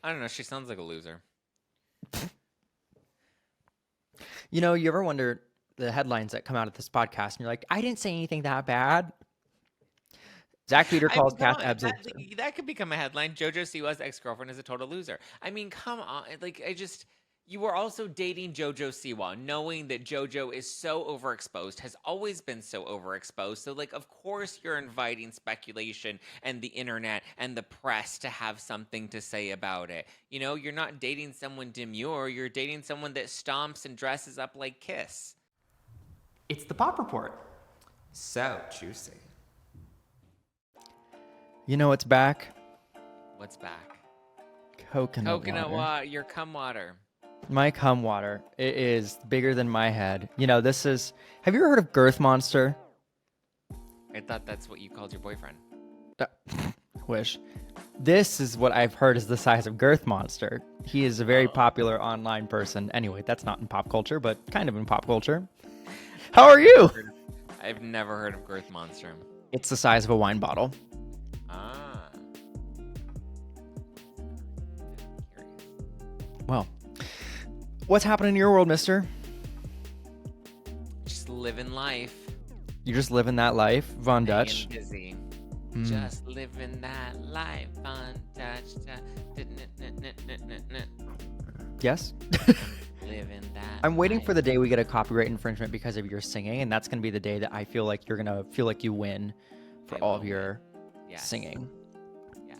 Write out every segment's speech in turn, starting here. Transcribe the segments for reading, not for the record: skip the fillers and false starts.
I don't know. She sounds like a loser. You know, you ever wonder the headlines that come out of this podcast and you're like, I didn't say anything that bad. Zach Peter I calls mean, come Cass on. Ebbs a That loser. that could become a headline. JoJo Siwa's ex-girlfriend is a total loser. I mean, come on. Like, you were also dating JoJo Siwa, knowing that JoJo is so overexposed, has always been so overexposed. So, like, of course, you're inviting speculation and the internet and the press to have something to say about it. You know, you're not dating someone demure. You're dating someone that stomps and dresses up like Kiss. It's the Pop Report. So juicy. You know what's back? What's back? Coconut Coconut water. water. Your cum water. My cum water. It is bigger than my head. You know, this is. Have you ever heard of Girth Monster? I thought that's what you called your boyfriend. Wish. This is what I've heard is the size of Girth Monster. He is a very popular online person. Anyway, that's not in pop culture, but kind of in pop culture. How are you? I've never heard of Girth Monster. It's the size of a wine bottle. Ah. Curious. Well, what's happening in your world, mister? Just living life. You're just living that life, Von Dutch. Staying busy. Just living that life untouched. Yes? Living that I'm waiting life. for the day we get a copyright infringement because of your singing, and that's going to be the day that I feel like you're going to feel like you win for I all will of your Yes. singing. Yes.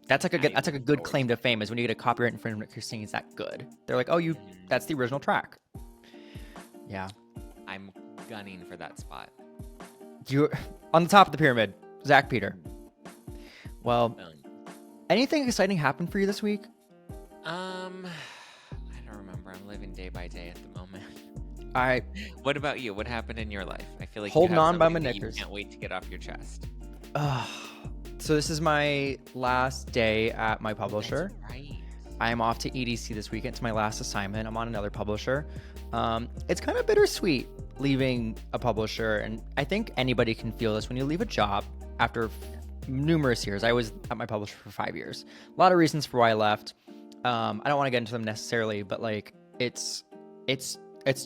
That's like a good I that's like a look good forward claim to fame is when you get a copyright infringement because your singing is that good. They're like, "Oh, that's the original track." Yeah. I'm gunning for that spot. You're on the top of the pyramid, Zack Peter. Well, Boom. anything exciting happened for you this week? I don't remember. I'm living day by day at the moment. I What about you? What happened in your life? I feel like Holding you have on by something my that you knickers. can't wait to get off your chest. So this is my last day at my publisher. That's right. I am off to EDC this weekend. It's my last assignment. I'm on another publisher. It's kind of bittersweet leaving a publisher, and I think anybody can feel this when you leave a job after numerous years. I was at my publisher for 5 years. A lot of reasons for why I left. I don't want to get into them necessarily, but like it's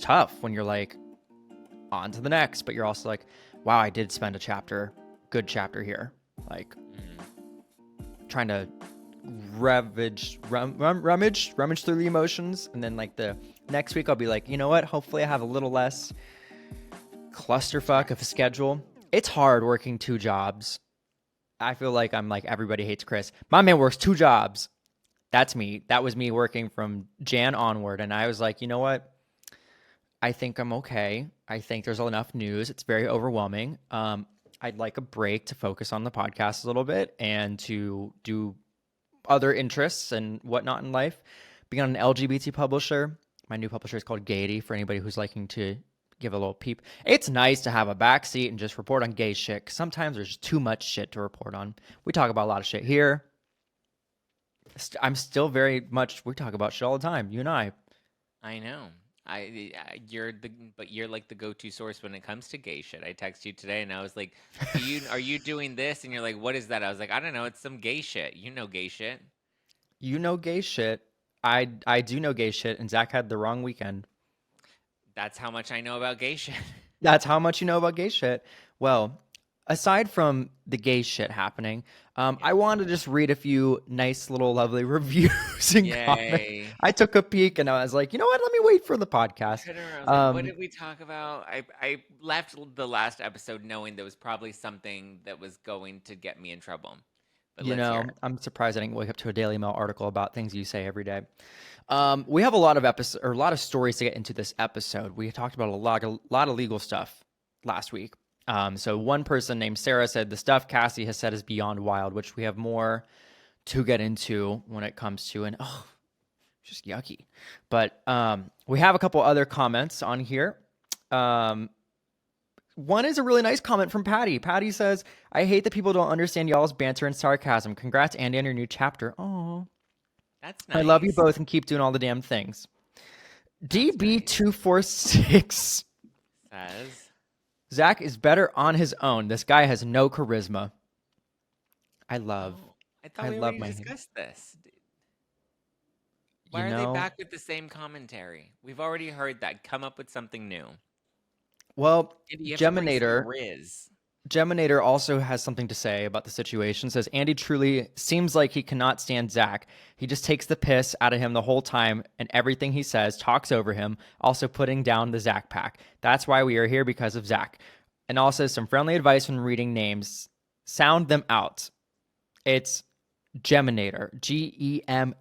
tough when you're like on to the next, but you're also like, wow, I did spend a good chapter here. Like trying to rummage through the emotions, and then like the next week I'll be like, you know what? Hopefully I have a little less clusterfuck of a schedule. It's hard working 2 jobs. I feel like I'm like everybody hates Chris. My man works 2 jobs. That's me. That was me working from Jan onward, and I was like, you know what? I think I'm okay. I think there's enough news. It's very overwhelming. I'd like a break to focus on the podcast a little bit and to do other interests and whatnot in life. Being on an LGBT publisher, my new publisher is called Gaiety, for anybody who's liking to give a little peep. It's nice to have a backseat and just report on gay shit, 'cause sometimes there's just too much shit to report on. We talk about a lot of shit here. I'm still very much, we talk about shit all the time, you and I. I know. You're like the go-to source when it comes to gay shit. I text you today and I was like, are you doing this? And you're like, what is that? I was like, I don't know. It's some gay shit. You know gay shit. You know gay shit. I do know gay shit, and Zach had the wrong weekend. That's how much I know about gay shit. That's how much you know about gay shit. Well, aside from the gay shit happening, I wanted to just read a few nice little lovely reviews and comments. Yay. I took a peek and I was like, you know what? Let me wait for the podcast. I was like, what did we talk about? I left the last episode knowing there was probably something that was going to get me in trouble. But You let's hear know, it. I'm surprised I didn't wake up to a Daily Mail article about things you say every day. We have a lot of stories to get into this episode. We talked about a lot of legal stuff last week. So one person named Sarah said the stuff Cassie has said is beyond wild, which we have more to get into when it comes to, and just yucky. But we have a couple other comments on here. One is a really nice comment from Patty. Patty says, I hate that people don't understand y'all's banter and sarcasm. Congrats, Andy, on your new chapter. Oh, That's nice. I love you both and keep doing all the damn things. DB246 Says, Zach is better on his own. This guy has no charisma. I love I thought we love already my- discussed this. Why are they back with the same commentary? We've already heard that. Come up with something new. Well, Andy, you have to bring some Geminator. Riz. Geminator also has something to say about the situation. Says Andy truly seems like he cannot stand Zack. He just takes the piss out of him the whole time, and everything he says talks over him, also putting down the Zack pack. That's why we are here, because of Zack. And also some friendly advice when reading names. Sound them out. It's Geminator. Geminator,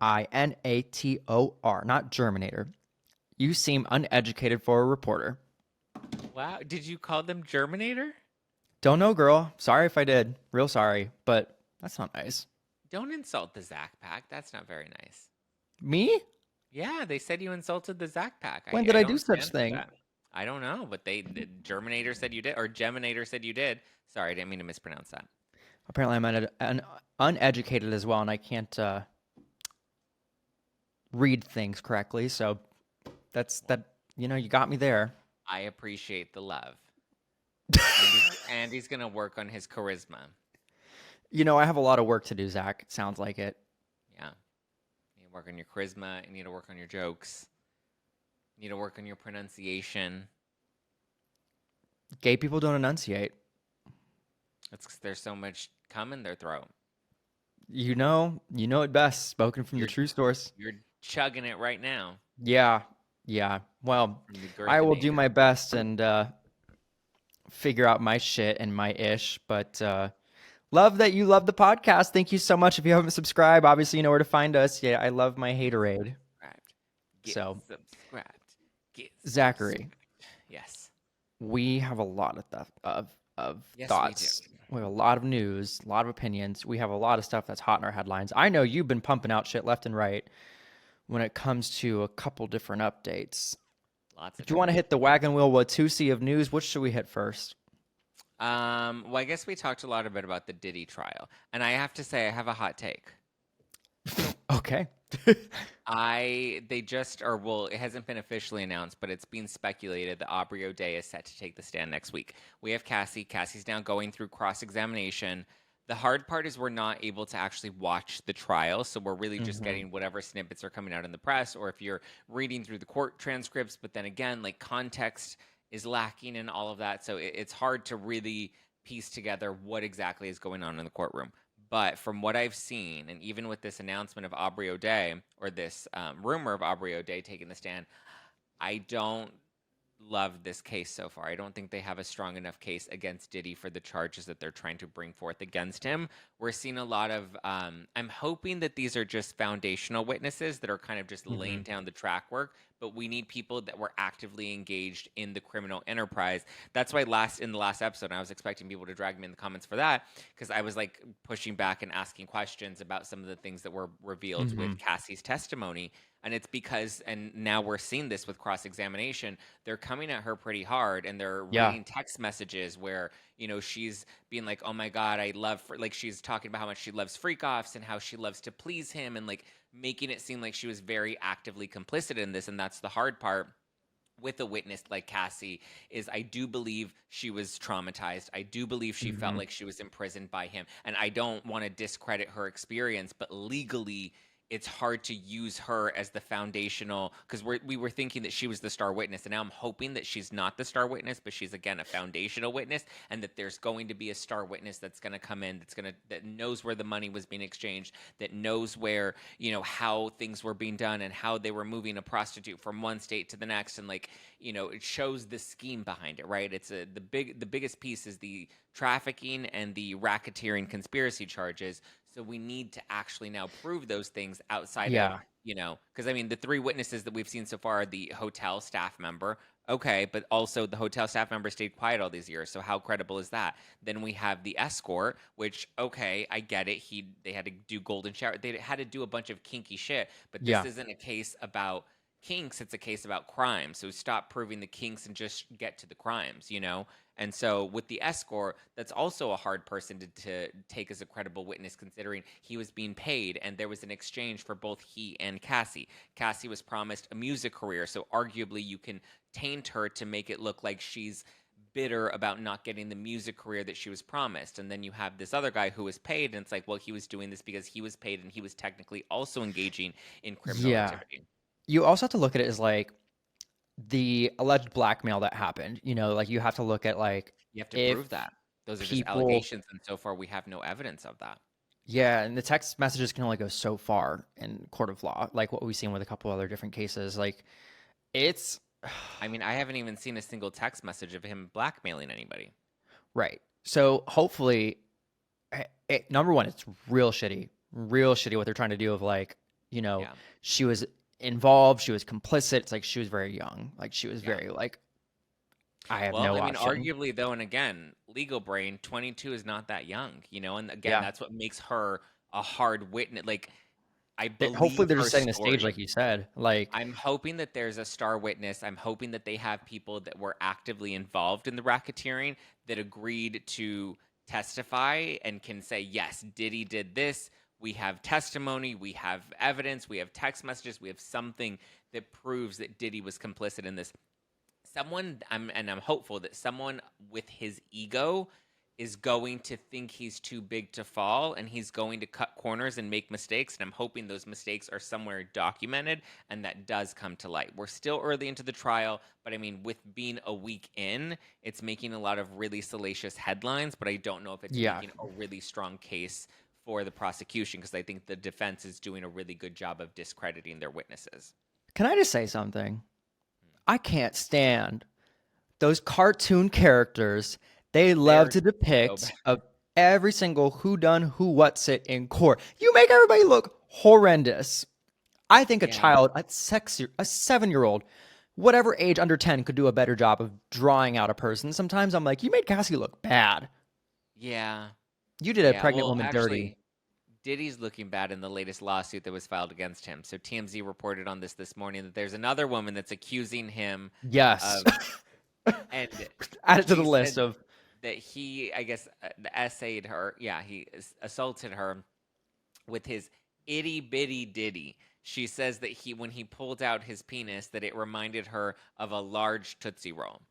not Germinator. You seem uneducated for a reporter. Wow. Did you call them Germinator? Don't know, girl. Sorry if I did. Real sorry, but that's not nice. Don't insult the Zack pack. That's not very nice. Me? Yeah, they said you insulted the Zack pack. When did I do don't such stand for thing? that. I don't know, but the Germinator said you did, or Geminator said you did. Sorry, I didn't mean to mispronounce that. Apparently, I'm uneducated as well, and I can't read things correctly. So that's that. You know, you got me there. I appreciate the love. Andy's gonna work on his charisma. You know, I have a lot of work to do, Zach. Sounds like it. Yeah. You need to work on your charisma. You need to work on your jokes. You need to work on your pronunciation. Gay people don't enunciate. That's 'cause there's so much cum in their throat. You know it best. Spoken from the true source. You're chugging it right now. Yeah. Well, I will do my best and figure out my shit and my ish. But love that you love the podcast. Thank you so much. If you haven't subscribed, obviously you know where to find us. Yeah, I love my haterade. Get subscribed. Get Zachary. subscribed. Yes. We have a lot of Yes, thoughts. we do. We have a lot of news, a lot of opinions. We have a lot of stuff that's hot in our headlines. I know you've been pumping out shit left and right when it comes to a couple different updates. Lots of If you want to hit the wagon wheel Watusi of news, what should we hit first? Well, I guess we talked a lot about the Diddy trial, and I have to say I have a hot take. Okay. It hasn't been officially announced, but it's being speculated that Aubrey O'Day is set to take the stand next week. We have Cassie. Cassie's now going through cross-examination. The hard part is we're not able to actually watch the trial, so we're really just getting whatever snippets are coming out in the press, or if you're reading through the court transcripts, but then again, like, context is lacking in all of that, so it's hard to really piece together what exactly is going on in the courtroom. But from what I've seen, and even with this announcement of Aubrey O'Day, or this rumor of Aubrey O'Day taking the stand, I don't love this case so far. I don't think they have a strong enough case against Diddy for the charges that they're trying to bring forth against him. We're seeing a lot of, I'm hoping that these are just foundational witnesses that are kind of just laying down the track work, but we need people that were actively engaged in the criminal enterprise. That's why in the last episode, I was expecting people to drag me in the comments for that, because I was like pushing back and asking questions about some of the things that were revealed with Cassie's testimony. And it's because, and now we're seeing this with cross-examination, they're coming at her pretty hard, and they're reading text messages where, you know, she's being like, oh my God, she's talking about how much she loves freak-offs and how she loves to please him, and like making it seem like she was very actively complicit in this. And that's the hard part with a witness like Cassie, is I do believe she was traumatized. I do believe she felt like she was imprisoned by him. And I don't want to discredit her experience, but legally, it's hard to use her as the foundational, because we were thinking that she was the star witness, and now I'm hoping that she's not the star witness, but she's again a foundational witness, and that there's going to be a star witness that's going to come in, that knows where the money was being exchanged, that knows where, you know, how things were being done and how they were moving a prostitute from one state to the next, and like, you know, it shows the scheme behind it, right? It's the biggest piece is the trafficking and the racketeering conspiracy charges. So we need to actually now prove those things outside of, you know, because I mean, the three witnesses that we've seen so far are the hotel staff member. Okay, but also the hotel staff member stayed quiet all these years. So how credible is that? Then we have the escort, which, okay, I get it. They had to do golden shower. They had to do a bunch of kinky shit, but this isn't a case about kinks. It's a case about crime. So stop proving the kinks and just get to the crimes, you know? And so with the escort, that's also a hard person to take as a credible witness, considering he was being paid and there was an exchange for both he and Cassie. Cassie was promised a music career, so arguably you can taint her to make it look like she's bitter about not getting the music career that she was promised. And then you have this other guy who was paid, and it's like, well, he was doing this because he was paid and he was technically also engaging in criminal Yeah. activity. You also have to look at it as like the alleged blackmail that happened. You know, like you have to look at like You have to if prove that. Those are just people, allegations, and so far we have no evidence of that. yeah, and the text messages can only go so far in court of law, like what we've seen with a couple other different cases. Like it's I mean, I haven't even seen a single text message of him blackmailing anybody. right. So hopefully, number one, it's real shitty what they're trying to do of like, you know, Yeah. she was involved, she was complicit. It's like she was very young, like she was Yeah. very like, I have Well, no I mean, option. arguably though, and again, legal brain, 22 is not that young, you know, and again, Yeah. that's what makes her a hard witness. Like, I Hopefully believe they're her just setting the stage, story. like you said. Like, I'm hoping that there's a star witness. I'm hoping that they have people that were actively involved in the racketeering that agreed to testify and can say, yes, Diddy did this. We have testimony, we have evidence, we have text messages, we have something that proves that Diddy was complicit in this. I'm hopeful that someone with his ego is going to think he's too big to fall, and he's going to cut corners and make mistakes, and I'm hoping those mistakes are somewhere documented and that does come to light. We're still early into the trial, but I mean, with being a week in, it's making a lot of really salacious headlines, but I don't know if it's yeah. making a really strong case for the prosecution, because I think the defense is doing a really good job of discrediting their witnesses. Can I just say something? I can't stand those cartoon characters. They love to depict of every single who done who what's it in court. You make everybody look horrendous. I think a Yeah. child, a 7-year-old, whatever age under 10 could do a better job of drawing out a person. Sometimes I'm like, you made Cassie look bad. Yeah. You did a Yeah, pregnant well, woman dirty. actually, Diddy's looking bad in the latest lawsuit that was filed against him. So TMZ reported on this morning that there's another woman that's accusing him Yes. of, and Add it to the she list said of that he, I guess, essayed her. Yeah, he assaulted her with his itty bitty Diddy. She says that when he pulled out his penis, that it reminded her of a large Tootsie Roll.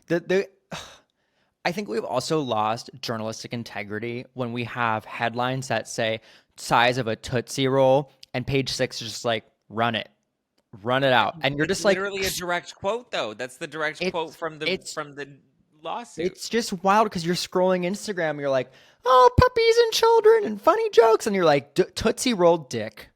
the I think we've also lost journalistic integrity when we have headlines that say size of a Tootsie Roll and page 6 is just like, run it out. And you're It's just like, literally a direct quote, though. That's the direct quote from the lawsuit. it's just wild because you're scrolling Instagram. You're like, oh, puppies and children and funny jokes. And you're like, Tootsie Roll dick.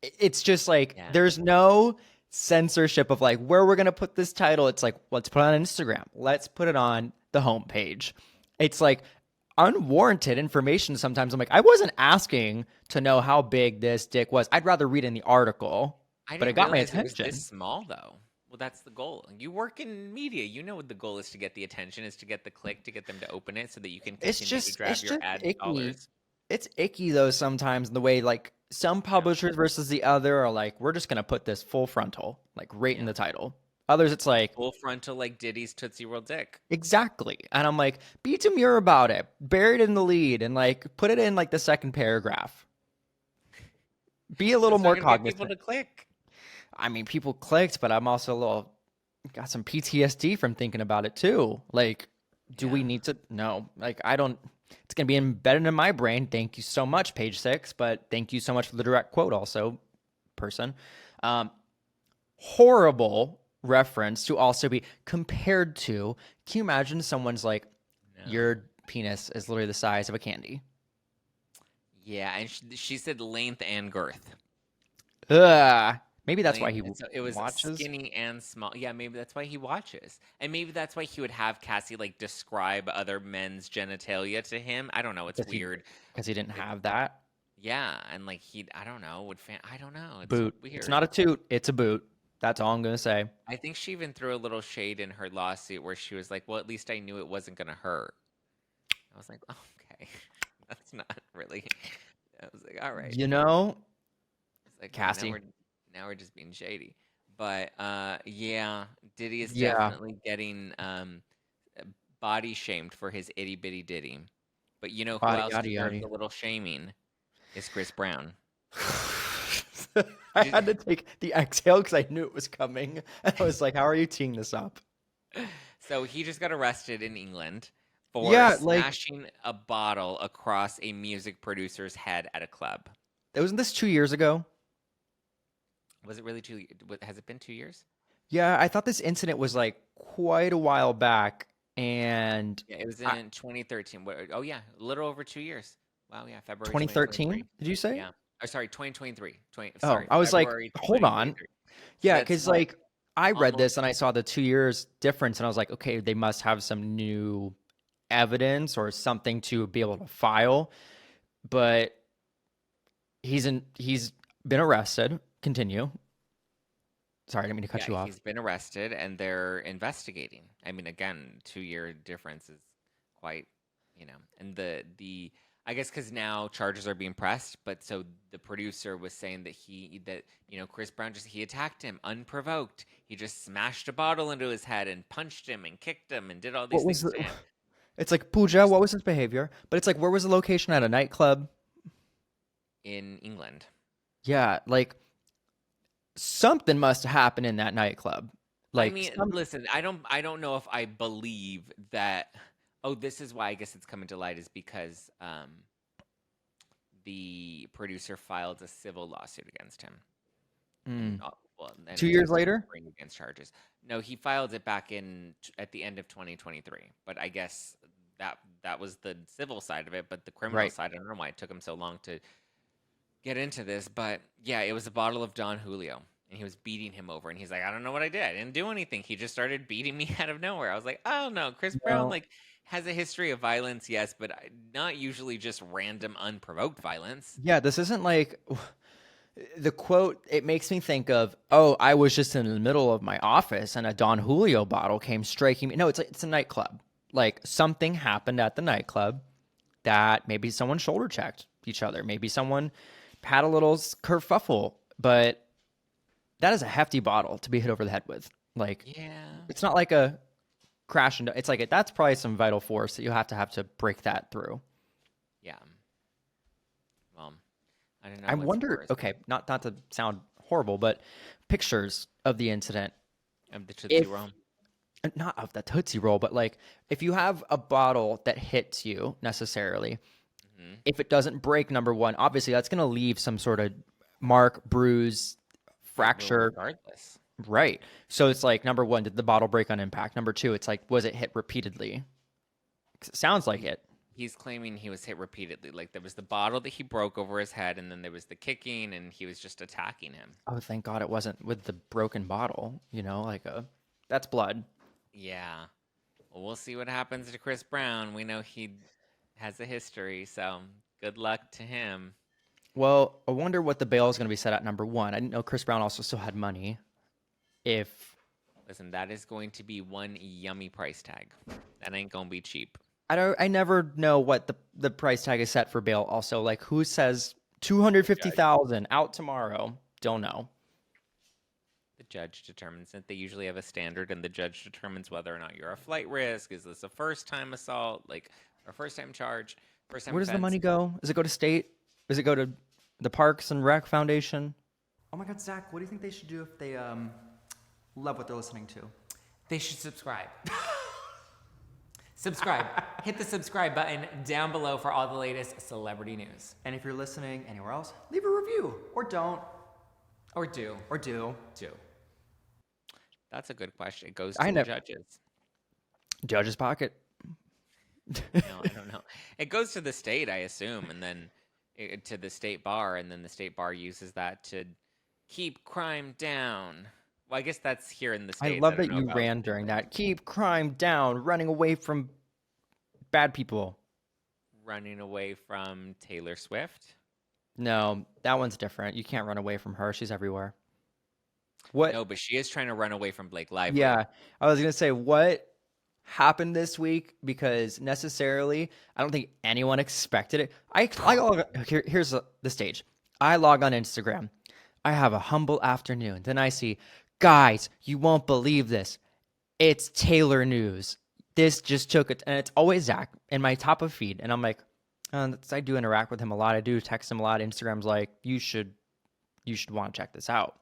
It's just like, there's no censorship of like where we're going to put this title. It's like, let's put it on Instagram. Let's put it on the homepage. It's like unwarranted information. Sometimes I'm like, I wasn't asking to know how big this dick was. I'd rather read in the article, but it got my attention. It was this small, though. Well, that's the goal. You work in media. You know what the goal is: to get the attention, is to get the click, to get them to open it, so that you can continue to grab your ad dollars. It's icky though sometimes the way like some publishers versus the other are like, we're just gonna put this full frontal, like right in the title. Others, it's like full frontal, like Diddy's Tootsie Roll dick. Exactly. And I'm like, be demure about it. Bury it in the lead and like put it in like the second paragraph. Be a little more cognizant. Get people to click. I mean, people clicked, but I'm also a little got some PTSD from thinking about it too. Like, do we need to? No. Like, I don't. It's gonna be embedded in my brain. Thank you so much, page 6. But thank you so much for the direct quote, also, person. Horrible reference to also be compared to. Can you imagine someone's like, your penis is literally the size of a candy? Yeah, and she said length and girth. Maybe that's why he it was watches. Skinny and small. Yeah, maybe that's why he watches, and maybe that's why he would have Cassie like describe other men's genitalia to him. I don't know. It's weird because he didn't have that. Yeah, and like I don't know. I don't know. It's boot. Weird. It's not a toot. It's a boot. That's all I'm gonna say. I think she even threw a little shade in her lawsuit where she was like, "Well, at least I knew it wasn't gonna hurt." I was like, oh, "Okay, that's not really." I was like, "All right." You know, it's like Cassie. Now we're just being shady. But yeah, Diddy is definitely getting body shamed for his itty bitty Diddy. But you know who else deserves a little shaming? Is Chris Brown. I had to take the exhale because I knew it was coming. I was like, how are you teeing this up? So he just got arrested in England for Yeah, like, smashing a bottle across a music producer's head at a club. wasn't this 2 years ago? Was it really has it been 2 years? Yeah, I thought this incident was like quite a while back, and Yeah, it was I, in 2013. Oh yeah, a little over 2 years. Wow, yeah, February 2013, 2023. did you say? Yeah. Oh, sorry, 2023. Oh, Sorry, I was like, February hold on. 2023. So Yeah, that's because what, like I read almost this and I saw the 2 years difference, and I was like, okay, they must have some new evidence or something to be able to file. But he's been arrested. Continue. Sorry, I didn't mean to cut yeah, you off. he's been arrested and they're investigating. I mean, again, 2 year difference is quite, and the I guess because now charges are being pressed, but so the producer was saying that Chris Brown he attacked him unprovoked. He just smashed a bottle into his head and punched him and kicked him and did all these What was things the? to him. It's like Pooja. What was his behavior? But it's like, where was the location at a nightclub? In England. Yeah, like something must have happened in that nightclub. I Like mean, some, listen, I don't know if I believe that. Oh, this is why I guess it's coming to light is because the producer filed a civil lawsuit against him. mm, And 2 years attempted to later. bring against charges. No, he filed it back at the end of 2023. But I guess that was the civil side of it. But the criminal Right. side, I don't know why it took him so long to get into this. But yeah, it was a bottle of Don Julio, and he was beating him over. And he's like, I don't know what I did. I didn't do anything. He just started beating me out of nowhere. I was like, oh no, Chris Brown No. has a history of violence, yes, but not usually just random unprovoked violence. Yeah, this isn't like the quote. It makes me think of, oh, I was just in the middle of my office and a Don Julio bottle came striking me. No, it's like it's a nightclub. Like something happened at the nightclub that maybe someone shoulder checked each other. Maybe someone had a little kerfuffle, but that is a hefty bottle to be hit over the head with. Like Yeah. it's not like a crash into. It's like that's probably some vital force that you have to break that through. Yeah. Well, I don't know I what's wonder. worse. Okay, not to sound horrible, but pictures of the incident. Of the Tootsie If Roll. not of the Tootsie Roll, but like if you have a bottle that hits you necessarily, Hmm. if it doesn't break, number one, obviously that's going to leave some sort of mark, bruise, Well, fracture. regardless. Right. So it's like number one, did the bottle break on impact? Number two, it's like was it hit repeatedly? 'Cause it sounds like it. He's claiming he was hit repeatedly. Like there was the bottle that he broke over his head, and then there was the kicking, and he was just attacking him. Oh, thank God it wasn't with the broken bottle. Like that's blood. Yeah. Well, we'll see what happens to Chris Brown. We know he has a history, so good luck to him. Well, I wonder what the bail is going to be set at number one. I didn't know Chris Brown also still had money. If Listen, that is going to be one yummy price tag. That ain't gonna be cheap. I never know what the price tag is set for bail. Also, like who says 250,000 out tomorrow? Don't know. The judge determines it. They usually have a standard, and the judge determines whether or not you're a flight risk. Is this a first-time assault, or first-time charge, first-time Where does the offense? money go? Does it go to state? Does it go to the Parks and Rec Foundation? Oh my God, Zach, what do you think they should do if they love what they're listening to? They should subscribe. Subscribe. Hit the subscribe button down below for all the latest celebrity news. And if you're listening anywhere else, leave a review or don't Or do. or do. Do. That's a good question. It goes to I the never- judges. Judge's pocket. No, I don't know. It goes to the state, I assume, and then to the state bar, and then the state bar uses that to keep crime down. Well, I guess that's here in the States. I love don't that know you about- ran during that. Keep crime down, running away from bad people. running away from Taylor Swift. No, that one's different. You can't run away from her. She's everywhere. What? No, but she is trying to run away from Blake Lively. Yeah, I was gonna say what happened this week because necessarily I don't think anyone expected it. Here's the stage. I log on Instagram. I have a humble afternoon. Then I see, guys, you won't believe this. It's Taylor news. This just took it, and it's always Zack in my top of feed, and I'm like, I do interact with him a lot. I do text him a lot. Instagram's like, you should want to check this out.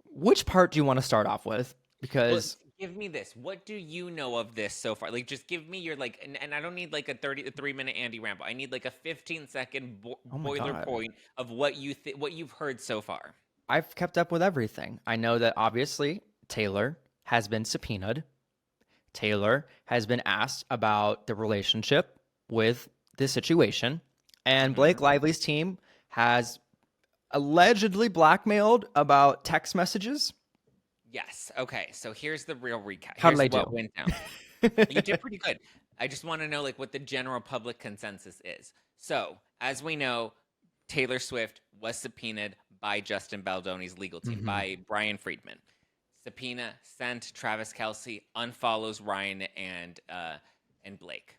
Which part do you want to start off with? Because give me this. What do you know of this so far? Like, just give me your like, and I don't need like a 3-minute Andy ramble. I need like a 15-second Oh my boiler God. point of what what you've heard so far. I've kept up with everything. I know that obviously Taylor has been subpoenaed. Taylor has been asked about the relationship with this situation. And Blake Lively's team has allegedly blackmailed about text messages. Yes. Okay. So here's the real recap. How did Here's I what do? went down. You did pretty good. I just want to know like what the general public consensus is. So, as we know, Taylor Swift was subpoenaed by Justin Baldoni's legal team, by Brian Friedman. Subpoena sent. Travis Kelce unfollows Ryan and Blake.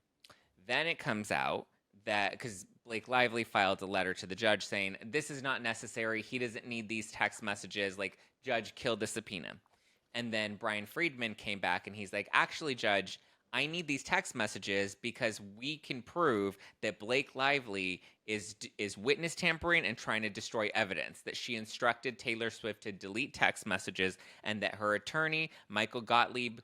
Then it comes out that because Blake Lively filed a letter to the judge saying this is not necessary. He doesn't need these text messages. Like, judge, killed the subpoena. And then Brian Friedman came back and he's like, actually, judge, I need these text messages because we can prove that Blake Lively is witness tampering and trying to destroy evidence, that she instructed Taylor Swift to delete text messages, and that her attorney, Michael Gottlieb,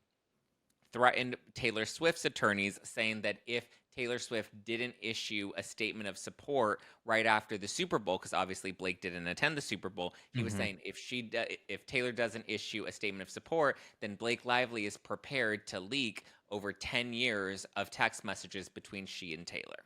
threatened Taylor Swift's attorneys, saying that if Taylor Swift didn't issue a statement of support right after the Super Bowl, because obviously Blake didn't attend the Super Bowl, he was saying if Taylor doesn't issue a statement of support, then Blake Lively is prepared to leak over 10 years of text messages between she and Taylor.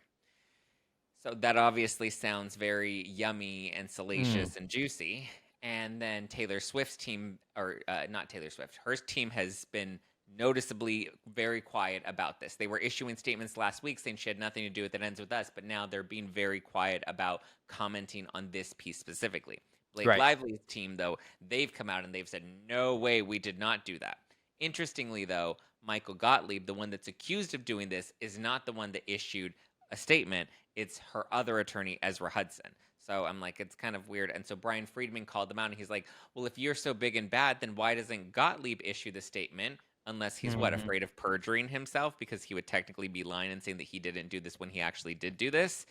So that obviously sounds very yummy and salacious and juicy. And then Taylor Swift's team, or not Taylor Swift, her team has been noticeably very quiet about this. They were issuing statements last week saying she had nothing to do with It Ends With Us, but now they're being very quiet about commenting on this piece specifically. Blake Right. Lively's team, though, they've come out and they've said, no way, we did not do that. Interestingly, though, Michael Gottlieb, the one that's accused of doing this, is not the one that issued a statement. It's her other attorney, Ezra Hudson. So I'm like, it's kind of weird. And so Brian Friedman called them out and he's like, well, if you're so big and bad, then why doesn't Gottlieb issue the statement? Unless he's afraid of perjuring himself, because he would technically be lying and saying that he didn't do this when he actually did do this.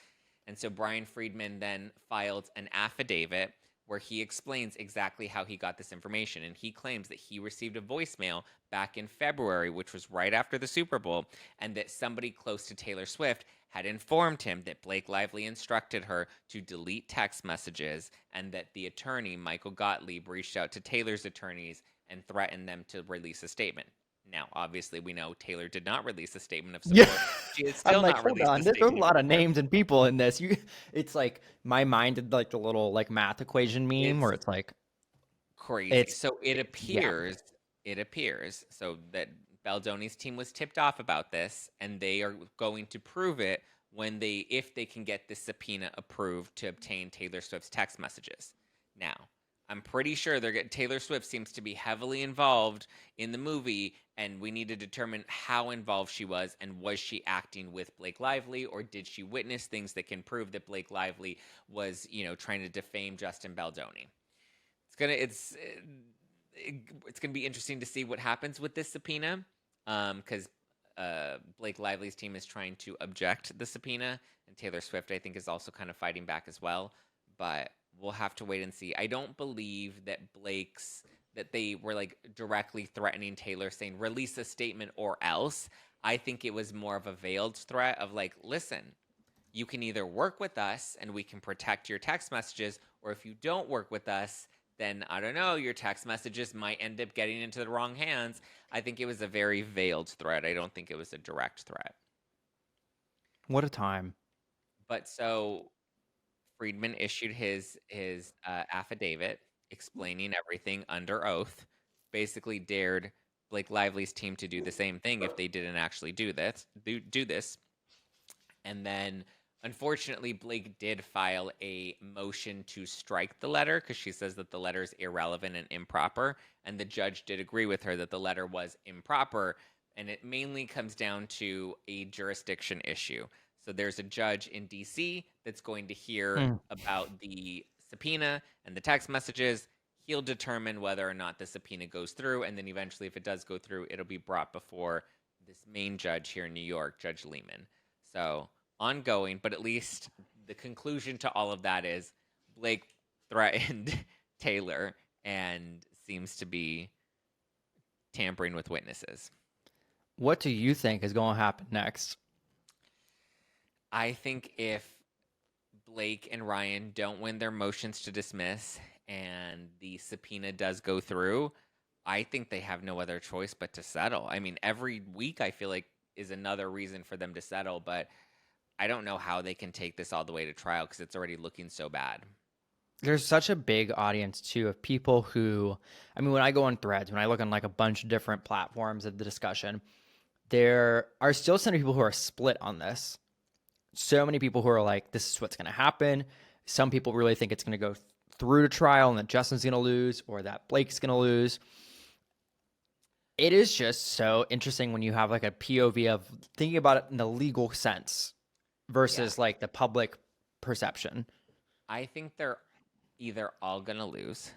And so Brian Friedman then filed an affidavit where he explains exactly how he got this information. And he claims that he received a voicemail back in February, which was right after the Super Bowl, and that somebody close to Taylor Swift had informed him that Blake Lively instructed her to delete text messages, and that the attorney, Michael Gottlieb, reached out to Taylor's attorneys and threatened them to release a statement. Now, obviously, we know Taylor did not release a statement of support. Yeah. She has I'm still like, not hold released on. a There's a statement lot of support. names and people in this. It's like my mind did like the little like math equation meme where it's like Crazy. it's So it yeah. appears so that Baldoni's team was tipped off about this, and they are going to prove it if they can get this subpoena approved to obtain Taylor Swift's text messages. Now, I'm pretty sure Taylor Swift seems to be heavily involved in the movie, and we need to determine how involved she was, and was she acting with Blake Lively, or did she witness things that can prove that Blake Lively was, trying to defame Justin Baldoni? It's gonna be interesting to see what happens with this subpoena, because Blake Lively's team is trying to object the subpoena, and Taylor Swift, I think, is also kind of fighting back as well. But we'll have to wait and see. I don't believe that that they were like directly threatening Taylor, saying release a statement or else. I think it was more of a veiled threat of like, listen, you can either work with us and we can protect your text messages, or if you don't work with us, then I don't know, your text messages might end up getting into the wrong hands. I think it was a very veiled threat. I don't think it was a direct threat. What a time. But so Friedman issued his affidavit explaining everything under oath, basically dared Blake Lively's team to do the same thing if they didn't actually do this. And then, unfortunately, Blake did file a motion to strike the letter because she says that the letter is irrelevant and improper. And the judge did agree with her that the letter was improper. And it mainly comes down to a jurisdiction issue. So there's a judge in D.C. that's going to hear about the subpoena and the text messages. He'll determine whether or not the subpoena goes through. And then eventually, if it does go through, it'll be brought before this main judge here in New York, Judge Lehman. So ongoing, but at least the conclusion to all of that is Blake threatened Taylor and seems to be tampering with witnesses. What do you think is going to happen next? I think if Blake and Ryan don't win their motions to dismiss and the subpoena does go through, I think they have no other choice but to settle. I mean, every week I feel like is another reason for them to settle, but I don't know how they can take this all the way to trial because it's already looking so bad. There's such a big audience too of people who, I mean, when I go on Threads, when I look on like a bunch of different platforms of the discussion, there are still some people who are split on this. So many people who are like, this is what's going to happen. Some people really think it's going to go through to trial and that Justin's going to lose or that Blake's going to lose. It is just so interesting when you have like a POV of thinking about it in the legal sense versus like the public perception. I think they're either all going to lose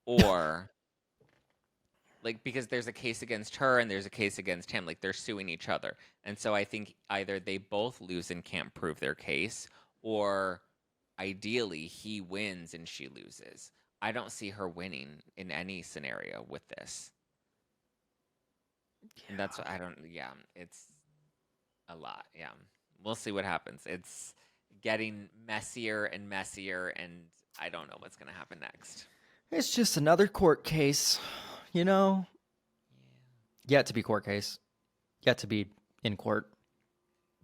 or like because there's a case against her and there's a case against him, like they're suing each other. And so I think either they both lose and can't prove their case or ideally he wins and she loses. I don't see her winning in any scenario with this. And that's what it's a lot. Yeah. We'll see what happens. It's getting messier and messier and I don't know what's going to happen next. It's just another court case, you know? Yet to be court case. Yet to be in court.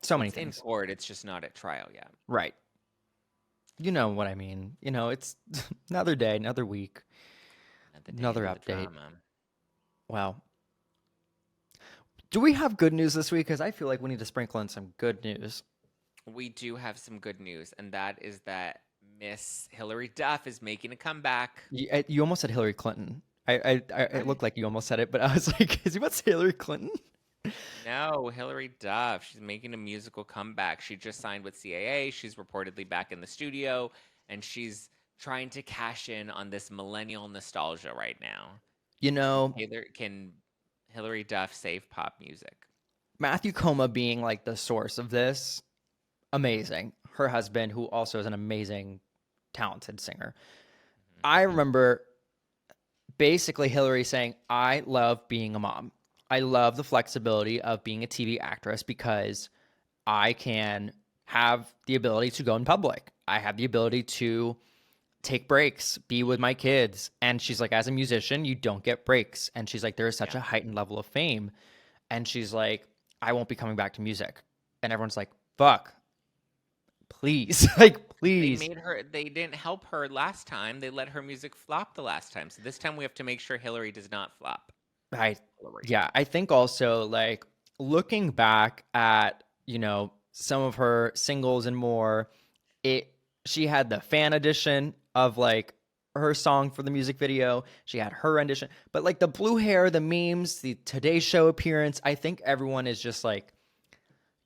So many things. In court, it's just not at trial yet. Right. You know what I mean. You know, it's another day, another week, another update. Wow. Do we have good news this week? Because I feel like we need to sprinkle in some good news. We do have some good news, and that is that Miss Hilary Duff is making a comeback. You almost said Hillary Clinton. It looked like you almost said it, but I was like, is he about to say Hillary Clinton? No, Hilary Duff. She's making a musical comeback. She just signed with CAA. She's reportedly back in the studio, and she's trying to cash in on this millennial nostalgia right now. You know, Can Hilary Duff save pop music? Matthew Coma being like the source of this, amazing. Her husband, who also is an amazing, talented singer. Mm-hmm. I remember basically Hilary saying, I love being a mom. I love the flexibility of being a TV actress because I can have the ability to go in public. I have the ability to take breaks, be with my kids. And she's like, as a musician, you don't get breaks. And she's like, there is such a heightened level of fame. And she's like, I won't be coming back to music. And everyone's like, fuck. Please. Like, please. They didn't help her last time. They let her music flop the last time. So this time we have to make sure Hilary does not flop. Yeah, I think also like looking back at, you know, some of her singles and more, she had the fan edition of like her song for the music video. She had her rendition, but like the blue hair, the memes, the Today Show appearance, I think everyone is just like,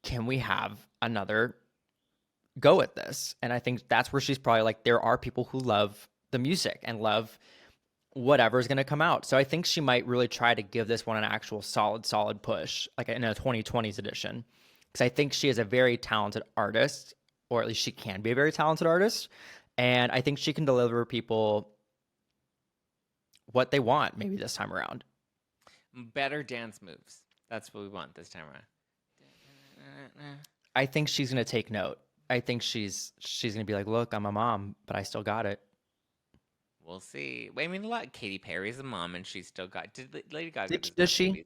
can we have another go at this? And I think that's where she's probably like, there are people who love the music and love whatever is going to come out. So I think she might really try to give this one an actual solid push, like in a 2020s edition. Because I think she is a very talented artist, or at least she can be a very talented artist. And I think she can deliver people what they want maybe this time around. Better dance moves. That's what we want this time around. I think she's going to take note. I think she's going to be like, look, I'm a mom, but I still got it. We'll see. I mean, Katy Perry's a mom, and she's still got. Did Lady Gaga? Does she?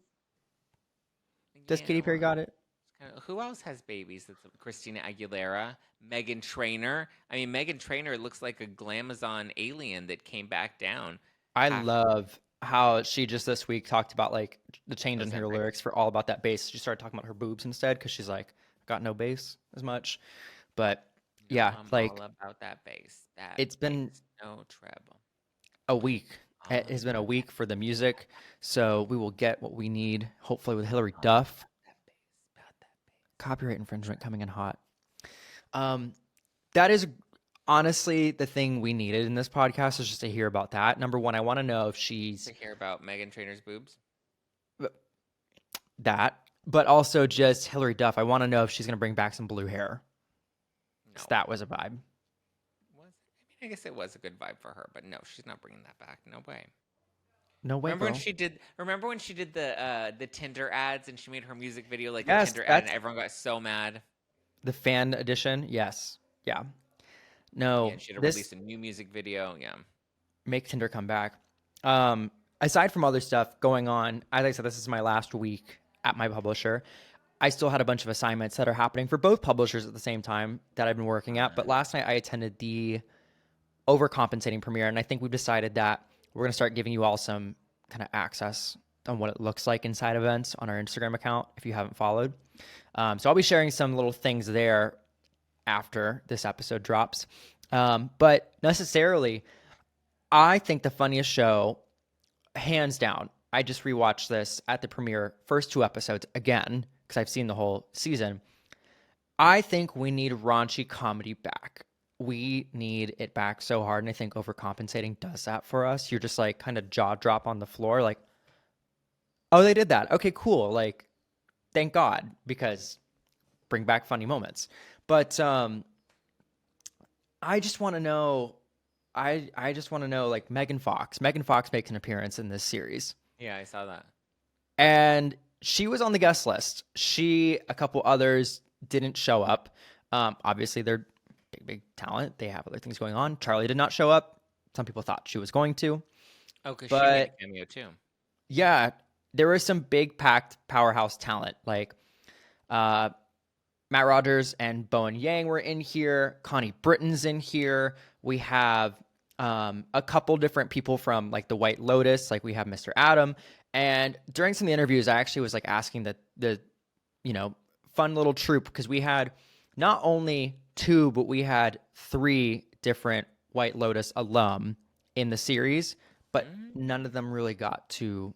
Does Katy Perry got it? Who else has babies? That's Christina Aguilera, Meghan Trainor. I mean, Meghan Trainor looks like a glamazon alien that came back down. I love how she just this week talked about like the change in her lyrics for All About That Bass. She started talking about her boobs instead because she's like, got no bass as much. But yeah, like all about that bass. It's been no treble. A week. It has been a week for the music, so we will get what we need, hopefully with Hilary Duff. Copyright infringement coming in hot. That is honestly the thing we needed in this podcast, is just to hear about that. Number one, I want to know if she's... To hear about Meghan Trainor's boobs? That, but also just Hilary Duff. I want to know if she's going to bring back some blue hair. No. That was a vibe. I guess it was a good vibe for her, but no, she's not bringing that back. No way. No way, bro. Remember when she did the Tinder ads and she made her music video like a Yes, Tinder ad and everyone got so mad? the fan edition. Yes. Yeah. No, Yeah, she had to this release a new music video. Yeah. make Tinder come back. Aside from other stuff going on, as I said, this is my last week at my publisher. I still had a bunch of assignments that are happening for both publishers at the same time that I've been working at. But last night I attended the overcompensating premiere, and I think we've decided that we're going to start giving you all some kind of access on what it looks like inside events on our Instagram account if you haven't followed. So I'll be sharing some little things there after this episode drops. But necessarily, I think the funniest show, hands down, I just rewatched this at the premiere, first 2 episodes again, because I've seen the whole season. I think we need raunchy comedy back. We need it back so hard, and I think overcompensating does that for us. You're just like kind of jaw drop on the floor, like, oh, they did that. Okay, cool. Like, thank God, because bring back funny moments. But I just want to know. I just want to know, like, Megan Fox. Megan Fox makes an appearance in this series. Yeah, I saw that. And she was on the guest list. A couple others didn't show up. Obviously, they're big talent. They have other things going on. Charlie did not show up. Some people thought she was going to. Oh, because she made a cameo too. Yeah, there was some big packed powerhouse talent. Like Matt Rogers and Bowen Yang were in here. Connie Britton's in here. We have a couple different people from like the White Lotus. Like we have Mr. Adam. And during some of the interviews, I actually was like asking the fun little troupe, because we had not only 2, but we had 3 different White Lotus alum in the series, but none of them really got to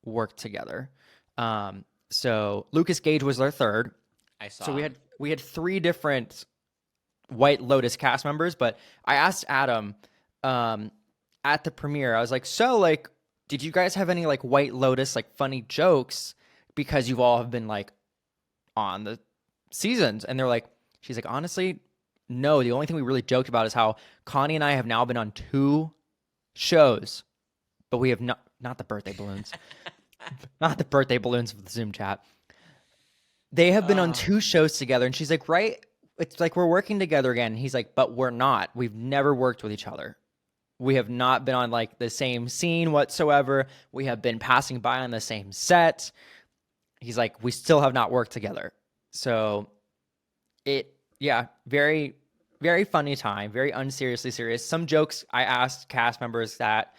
work together. So Lucas Gage was our third. I saw. So we had 3 different White Lotus cast members, but I asked Adam at the premiere, I was like, so like, did you guys have any like White Lotus like funny jokes, because you've all have been like on the seasons? And they're like, she's like, honestly, no. The only thing we really joked about is how Connie and I have now been on 2 shows, but we have not the birthday balloons, not the birthday balloons of the Zoom chat. They have been on 2 shows together, and she's like, right? It's like we're working together again. And he's like, but we're not. We've never worked with each other. We have not been on like the same scene whatsoever. We have been passing by on the same set. He's like, we still have not worked together. So very, very funny time, very unseriously serious. Some jokes I asked cast members that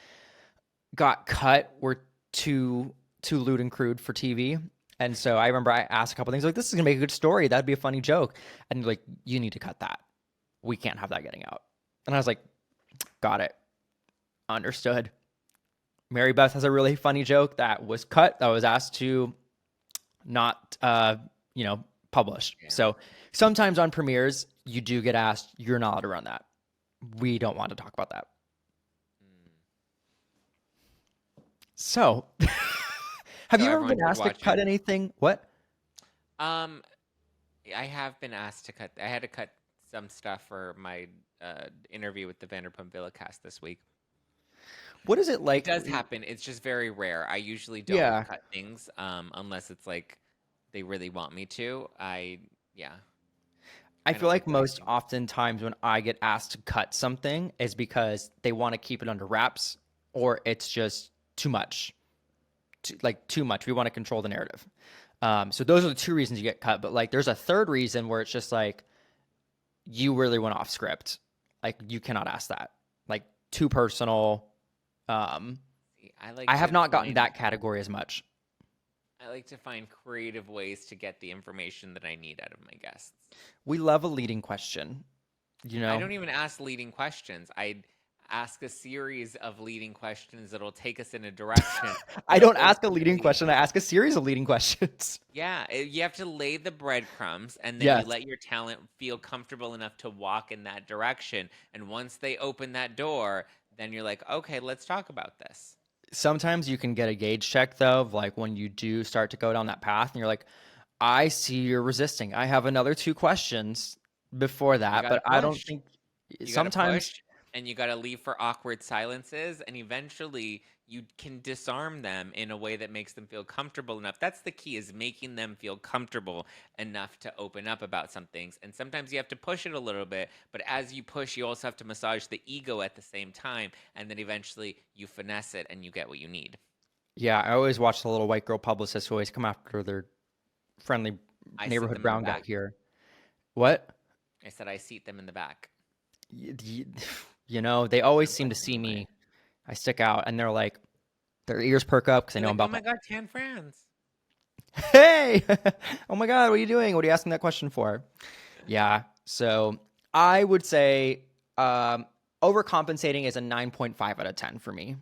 got cut were too lewd and crude for TV. And so I remember I asked a couple things like, this is going to make a good story. That'd be a funny joke. And like, you need to cut that. We can't have that getting out. And I was like, got it. Understood. Mary Beth has a really funny joke that was cut, that was asked to not, publish. Yeah. So sometimes on premieres, you do get asked, you're not allowed to run that. We don't want to talk about that. So, have you ever been asked to cut anything? What? I have been asked to cut. I had to cut some stuff for my interview with the Vanderpump Villa cast this week. What is it like? It does happen. It's just very rare. I usually don't cut things unless it's like they really want me to. I feel like most oftentimes when I get asked to cut something is because they want to keep it under wraps, or it's just too much. Too much. We want to control the narrative. So those are the 2 reasons you get cut. But like, there's a third reason where it's just like, you really went off script. Like, you cannot ask that. Like, too personal. I have not gotten that category as much. I like to find creative ways to get the information that I need out of my guests. We love a leading question. I don't even ask leading questions. I ask a series of leading questions that'll take us in a direction. I don't ask a leading question. I ask a series of leading questions. Yeah, you have to lay the breadcrumbs, and then you let your talent feel comfortable enough to walk in that direction. And once they open that door, then you're like, okay, let's talk about this. Sometimes you can get a gauge check, though, of like when you do start to go down that path, and you're like, I see you're resisting. I have another 2 questions before that, but I don't think sometimes. And you got to leave for awkward silences, and eventually you can disarm them in a way that makes them feel comfortable enough. That's the key, is making them feel comfortable enough to open up about some things. And sometimes you have to push it a little bit, but as you push, you also have to massage the ego at the same time. And then eventually you finesse it and you get what you need. Yeah, I always watch the little white girl publicists who always come after their friendly I seat neighborhood them in the brown guy back. here. What? I said I seat them in the back. You know, they always I'm seem to pushing see them away. me. I stick out, and they're like, their ears perk up because they They're know like, I'm oh about my to. God, Tan France. Hey, oh my God, what are you doing? What are you asking that question for? Yeah, so I would say overcompensating is a 9.5 out of 10 for me.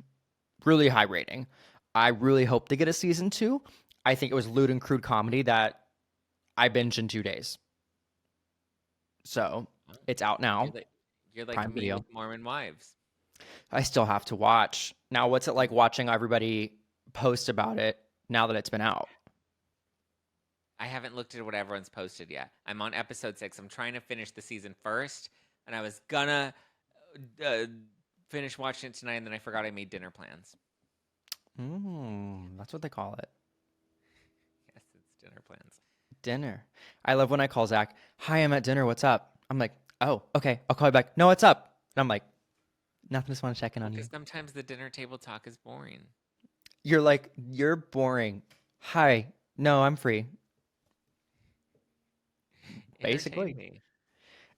Really high rating. I really hope to get a season 2. I think it was lewd and crude comedy that I binged in 2 days. So it's out now, You're like Prime me Video. with Mormon wives. I still have to watch. Now, what's it like watching everybody post about it now that it's been out? I haven't looked at what everyone's posted yet. I'm on episode 6. I'm trying to finish the season first, and I was gonna finish watching it tonight, and then I forgot I made dinner plans. That's what they call it. Yes, it's dinner plans. Dinner. I love when I call Zach, hi, I'm at dinner. What's up? I'm like, oh, okay. I'll call you back. No, what's up? And I'm like, nothing. Just want to check in on you. Because sometimes the dinner table talk is boring. You're like, you're boring. Hi. No, I'm free. Basically. Entertain me.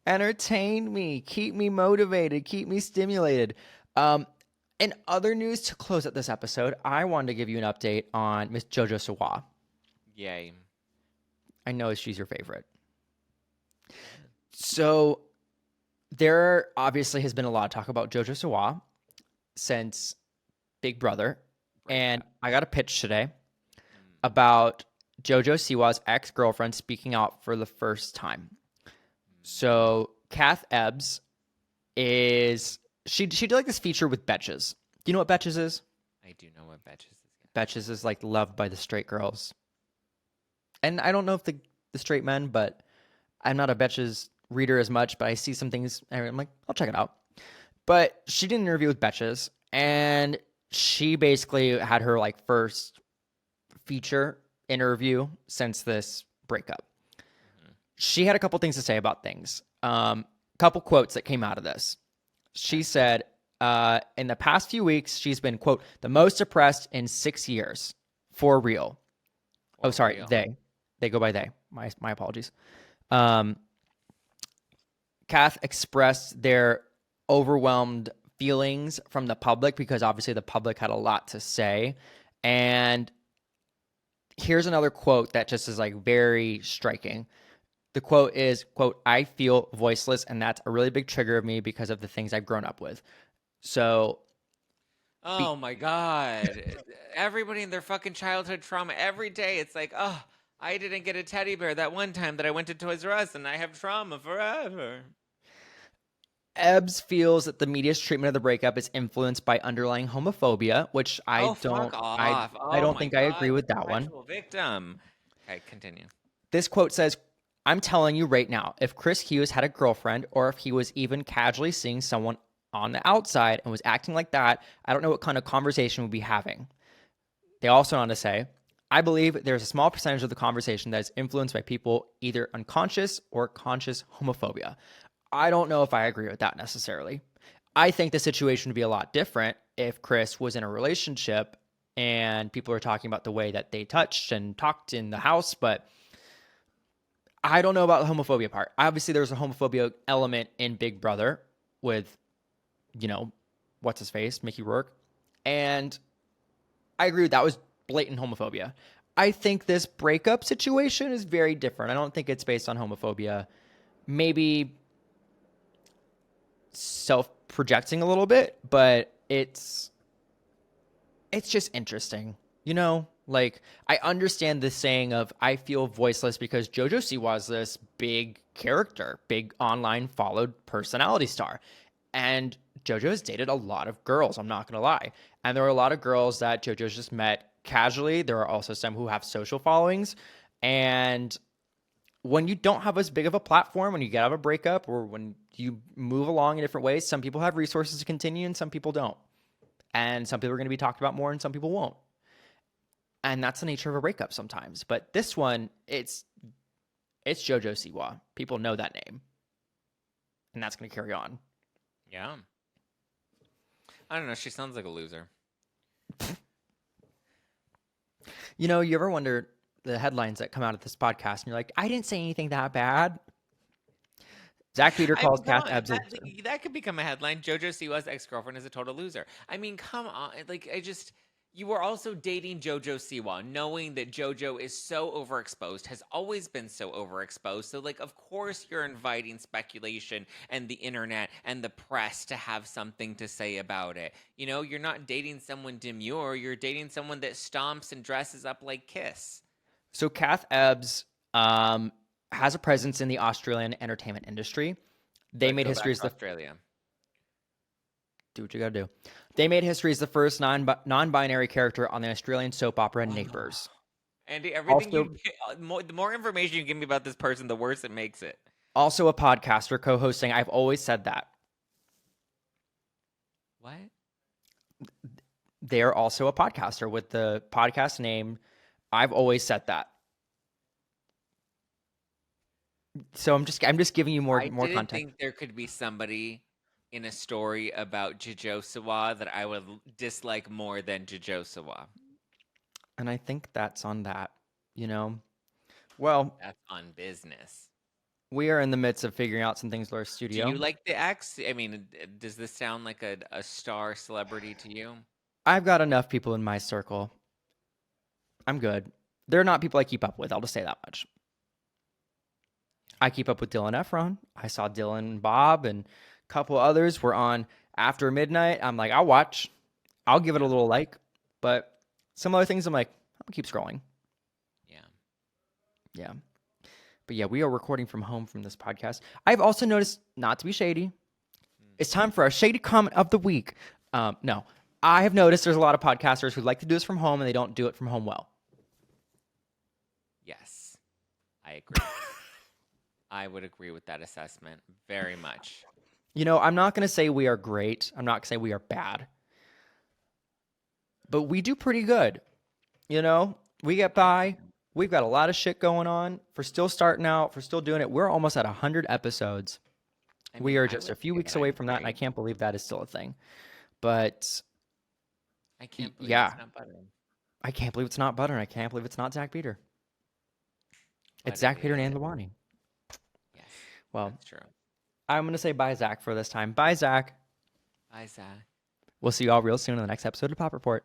Entertain me. Keep me motivated. Keep me stimulated. In other news to close out this episode, I wanted to give you an update on Miss JoJo Siwa. Yay. I know she's your favorite. So there obviously has been a lot of talk about JoJo Siwa since Big Brother. And I got a pitch today about JoJo Siwa's ex-girlfriend speaking out for the first time. So Kath Ebbs she did like this feature with Betches. Do you know what Betches is? I do know what Betches is. Betches is like loved by the straight girls. And I don't know if the straight men, but I'm not a Betches reader as much, but I see some things and I'm like, I'll check it out. But she did an interview with Betches, and she basically had her like first feature interview since this breakup. She had a couple things to say about things. Couple quotes that came out of this. She said, in the past few weeks, she's been, quote, the most depressed in 6 years. For real. Oh, sorry, they. They go by they. My apologies. Kath expressed their overwhelmed feelings from the public because obviously the public had a lot to say. And here's another quote that just is like very striking. The quote is, quote, I feel voiceless, and that's a really big trigger of me because of the things I've grown up with. So Oh my God. Everybody in their fucking childhood trauma every day. It's like, oh, I didn't get a teddy bear that one time that I went to Toys R Us and I have trauma forever. Ebbs feels that the media's treatment of the breakup is influenced by underlying homophobia, which I Oh, don't fuck off. I Oh don't my think I agree God. with that one. Perpetual victim. Okay, continue. This quote says, I'm telling you right now, if Chris Hughes had a girlfriend or if he was even casually seeing someone on the outside and was acting like that, I don't know what kind of conversation we'd be having. They also went on to say, I believe there's a small percentage of the conversation that is influenced by people either unconscious or conscious homophobia. I don't know if I agree with that necessarily. I think the situation would be a lot different if Chris was in a relationship and people are talking about the way that they touched and talked in the house, but I don't know about the homophobia part. Obviously, there's a homophobia element in Big Brother with, what's his face, Mickey Rourke. And I agree with that was blatant homophobia. I think this breakup situation is very different. I don't think it's based on homophobia. Maybe self-projecting a little bit, but it's just interesting. Like, I understand the saying of I feel voiceless because JoJo Siwa is this big character, big online followed personality star. And JoJo has dated a lot of girls, I'm not going to lie. And there are a lot of girls that JoJo's just met casually. There are also some who have social followings. And when you don't have as big of a platform, when you get out of a breakup or when you move along in different ways, some people have resources to continue and some people don't. And some people are going to be talked about more and some people won't. And that's the nature of a breakup sometimes. But this one, it's JoJo Siwa. People know that name. And that's going to carry on. Yeah. I don't know. She sounds like a loser. You know, you ever wonder the headlines that come out of this podcast and you're like, I didn't say anything that bad. Zach Peter calls come Kath on, Ebbs a that, loser. that could become a headline. JoJo Siwa's ex-girlfriend is a total loser. I mean, come on. Like, you were also dating JoJo Siwa, knowing that JoJo is so overexposed, has always been so overexposed. So, like, of course you're inviting speculation and the internet and the press to have something to say about it. You know, you're not dating someone demure. You're dating someone that stomps and dresses up like Kiss. So Kath Ebbs has a presence in the Australian entertainment industry. They made Go history back as to Australia. do what you gotta do. They made history as the first non-binary character on the Australian soap opera Neighbours. Andy, everything Also- the more information you give me about this person, the worse it makes it. Also a podcaster co-hosting I've Always Said That. What? They're also a podcaster with the podcast name I've Always Said That. So I'm just giving you more I didn't context. think there could be somebody in a story about JoJo Siwa that I would dislike more than JoJo Siwa. And I think that's on that, you know. Well, That's on business. we are in the midst of figuring out some things with our Do studio. you like the ex? I mean, does this sound like a star celebrity to you? I've got enough people in my circle. I'm good. They're not people I keep up with. I'll just say that much. I keep up with Dylan Efron. I saw Dylan and Bob and a couple others were on after midnight. I'm like, I'll watch. I'll give it a little like. But some other things I'm like, I'll keep scrolling. Yeah. Yeah. But yeah, we are recording from home from this podcast. I've also noticed, not to be shady, it's time for our shady comment of the week. No, I have noticed there's a lot of podcasters who like to do this from home and they don't do it from home well. Yes. I agree. I would agree with that assessment very much. You know, I'm not going to say we are great. I'm not going to say we are bad. But we do pretty good. You know, we get by. We've got a lot of shit going on. For still starting out, for still doing it. We're almost at 100 episodes. I mean, We are I just a would few say weeks that away I'm from that, and I great. can't believe that is still a thing. But I can't believe yeah. it's not butter. I can't believe it's not Butter, and I can't believe it's not Zach Peter. But It's Zach it Peter and is. Lalwani. Yes, Well, that's true. I'm going to say bye, Zach, for this time. Bye, Zach. Bye, Zach. We'll see you all real soon in the next episode of Pop Report.